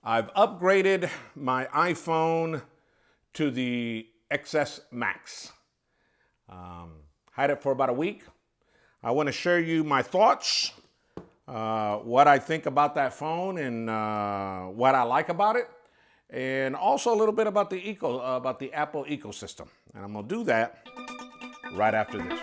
I've upgraded my iPhone to the XS Max. Had it for about a week. I want to share you my thoughts, what I think about that phone, and what I like about it, and also a little bit about the Apple ecosystem. And I'm gonna do that right after this.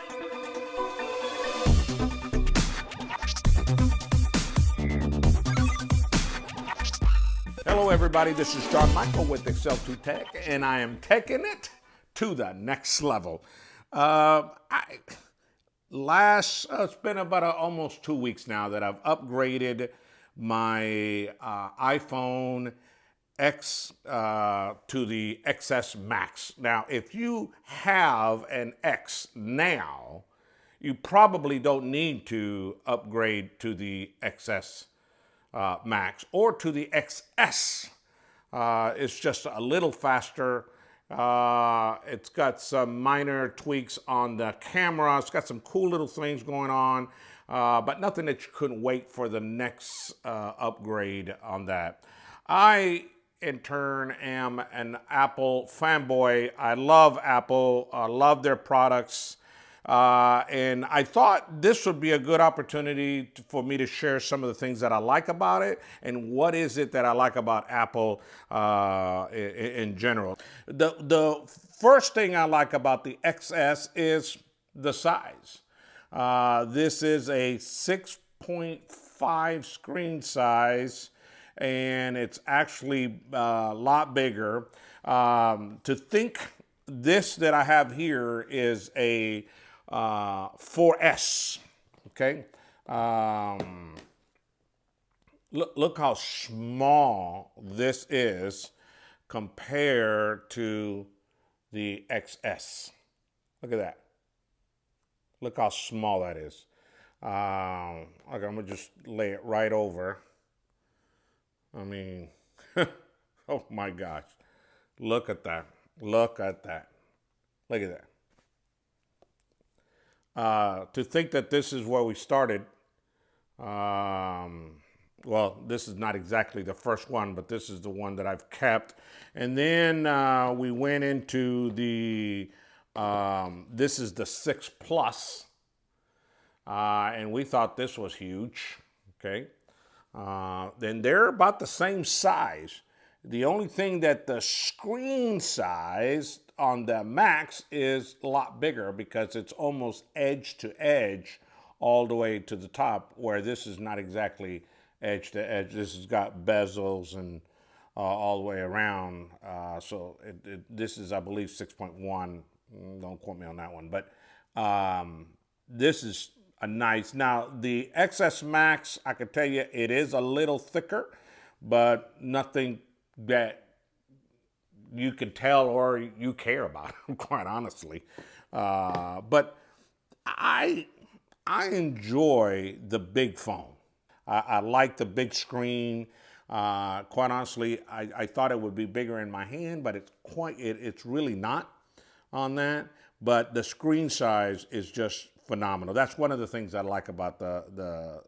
Hello everybody, this is John Michael with Excel 2 Tech, and I am taking it to the next level. It's been about almost 2 weeks now that I've upgraded my iPhone X to the XS Max. Now, if you have an X now, you probably don't need to upgrade to the XS Max or to the XS. It's just a little faster. It's got some minor tweaks on the camera. It's got some cool little things going on, but nothing that you couldn't wait for the next upgrade on that. I, in turn, am an Apple fanboy. I love Apple. I love their products. And I thought this would be a good opportunity for me to share some of the things that I like about it and what is it that I like about Apple in general. The first thing I like about the XS is the size. This is a 6.5 screen size, and it's actually a lot bigger. To think this that I have here is a 4S, okay? Look how small this is compared to the XS. Look at that. Look how small that is. Okay, I'm gonna just lay it right over. I mean, oh my gosh. Look at that. Look at that. Look at that. To think that this is where we started, well, this is not exactly the first one, but this is the one that I've kept. And then we went into the, this is the 6 Plus, and we thought this was huge, okay? Then they're about the same size. The only thing that the screen size on the Max is a lot bigger because it's almost edge to edge all the way to the top, where this is not exactly edge to edge. This has got bezels and all the way around. So this is, I believe, 6.1. Don't quote me on that one. But this is a nice. Now, the XS Max, I can tell you, it is a little thicker, but nothing that you can tell or you care about, quite honestly. But I enjoy the big phone. I like the big screen. Quite honestly, I thought it would be bigger in my hand, but it's really not on that. But the screen size is just phenomenal. That's one of the things I like about the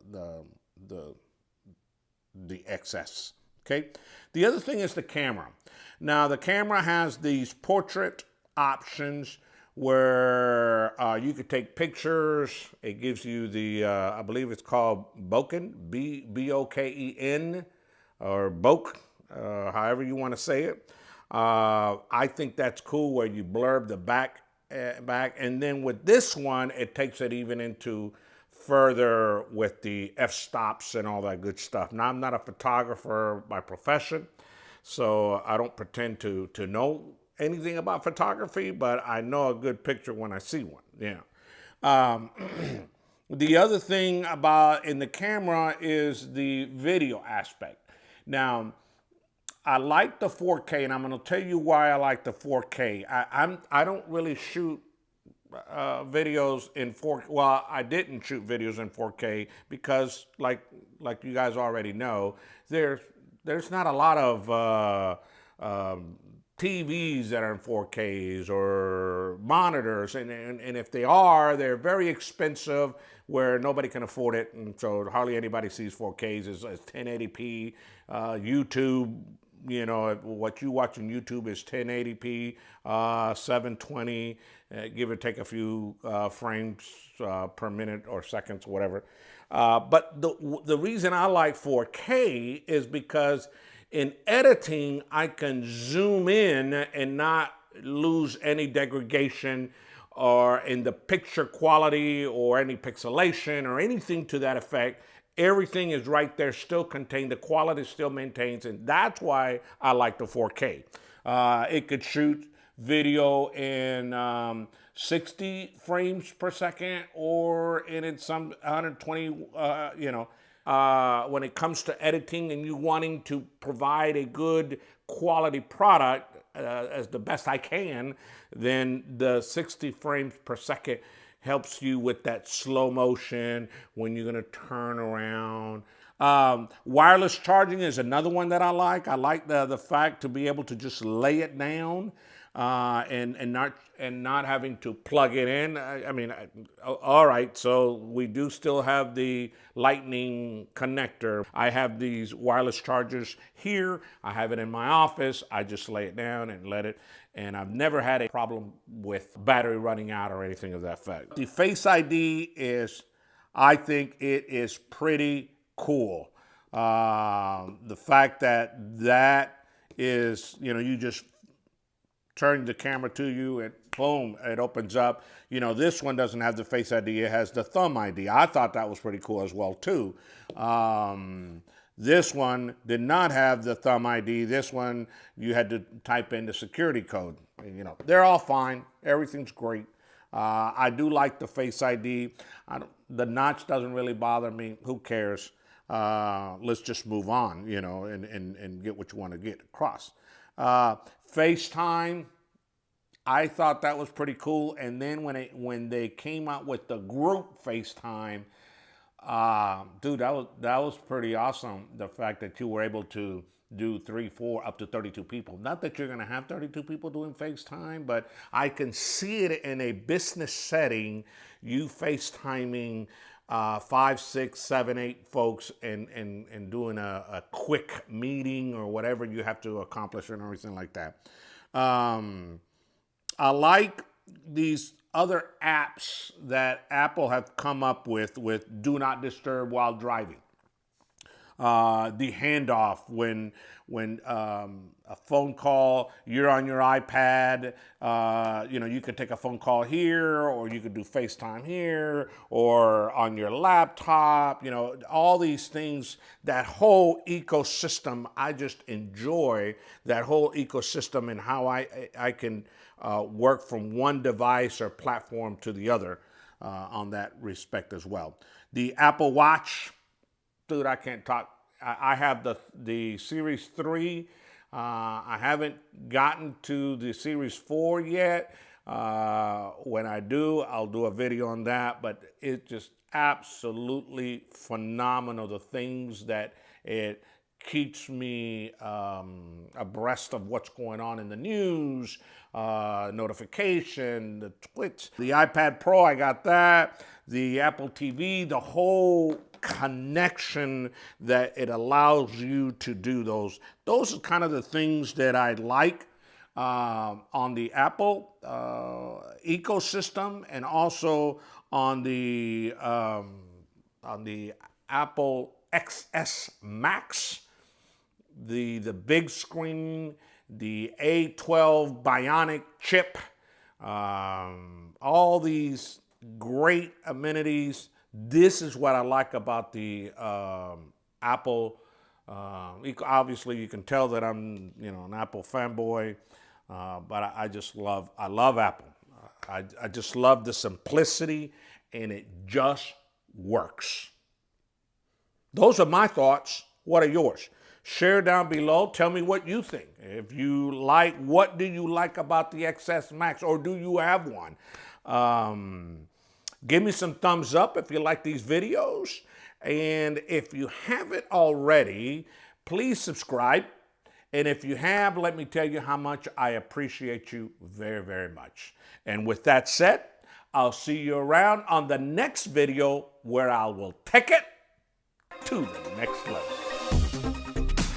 XS. Okay. The other thing is the camera. Now, the camera has these portrait options where you could take pictures. It gives you the, I believe it's called Boken, B-O-K-E-N, or Bok, however you want to say it. I think that's cool where you blurb the back. And then with this one, it takes it even into further with the f-stops and all that good stuff. Now, I'm not a photographer by profession, so I don't pretend to know anything about photography, but I know a good picture when I see one. Yeah. The other thing about in the camera is the video aspect. Now, I like the 4K, and I'm going to tell you why I like the 4K. I don't really shoot videos in 4K. Well, I didn't shoot videos in 4K because, like you guys already know, there's not a lot of TVs that are in 4Ks or monitors, and if they are, they're very expensive where nobody can afford it, and so hardly anybody sees 4Ks as 1080p. YouTube, you know, what you watch on YouTube is 1080p, 720, give or take a few frames per minute or seconds, whatever. But the reason I like 4K is because in editing, I can zoom in and not lose any degradation or in the picture quality or any pixelation or anything to that effect. Everything is right there, still contained. The quality still maintains, and that's why I like the 4K. It could shoot video in 60 frames per second or in some 120, when it comes to editing and you wanting to provide a good quality product as the best I can, then the 60 frames per second helps you with that slow motion when you're gonna turn around. Wireless charging is another one that I like. I like the fact to be able to just lay it down and not having to plug it in. All right, so we do still have the lightning connector. I have these wireless chargers here. I have it in my office. I just lay it down and let it, and I've never had a problem with battery running out or anything of that effect. The Face ID is, I think it is pretty cool. The fact that is, you just turn the camera to you and boom, it opens up. This one doesn't have the Face ID, it has the Thumb ID. I thought that was pretty cool as well too. This one did not have the Thumb ID. This one, you had to type in the security code. They're all fine. Everything's great. I do like the Face ID. The notch doesn't really bother me. Who cares? Let's just move on, and get what you want to get across. FaceTime, I thought that was pretty cool. And then when they came out with the group FaceTime, dude, that was pretty awesome. The fact that you were able to do 3, 4, up to 32 people. Not that you're gonna have 32 people doing FaceTime, but I can see it in a business setting, you FaceTiming 5, 6, 7, 8 folks and doing a quick meeting or whatever you have to accomplish and everything like that. I like these other apps that Apple have come up with Do Not Disturb while driving. The handoff when a phone call, you're on your iPad, you could take a phone call here, or you could do FaceTime here, or on your laptop, all these things, that whole ecosystem. I just enjoy that whole ecosystem and how I can work from one device or platform to the other on that respect as well. The Apple Watch, dude, I can't talk. I have the Series 3. I haven't gotten to the Series 4 yet. When I do, I'll do a video on that, but it's just absolutely phenomenal. The things that it keeps me abreast of what's going on in the news, notification, the Twitch. The iPad Pro, I got that. The Apple TV, the whole connection that it allows you to do those. Those are kind of the things that I like on the Apple ecosystem, and also on the Apple XS Max, the big screen, the A12 Bionic chip, all these great amenities. This is what I like about the Apple. Obviously, you can tell that I'm, an Apple fanboy, but I love Apple. I just love the simplicity, and it just works. Those are my thoughts. What are yours? Share down below. Tell me what you think. If you like, what do you like about the XS Max, or do you have one? Give me some thumbs up if you like these videos. And if you haven't already, please subscribe And if you have, let me tell you how much I appreciate you very, very much. And with that said, I'll see you around on the next video where I will take it to the next level.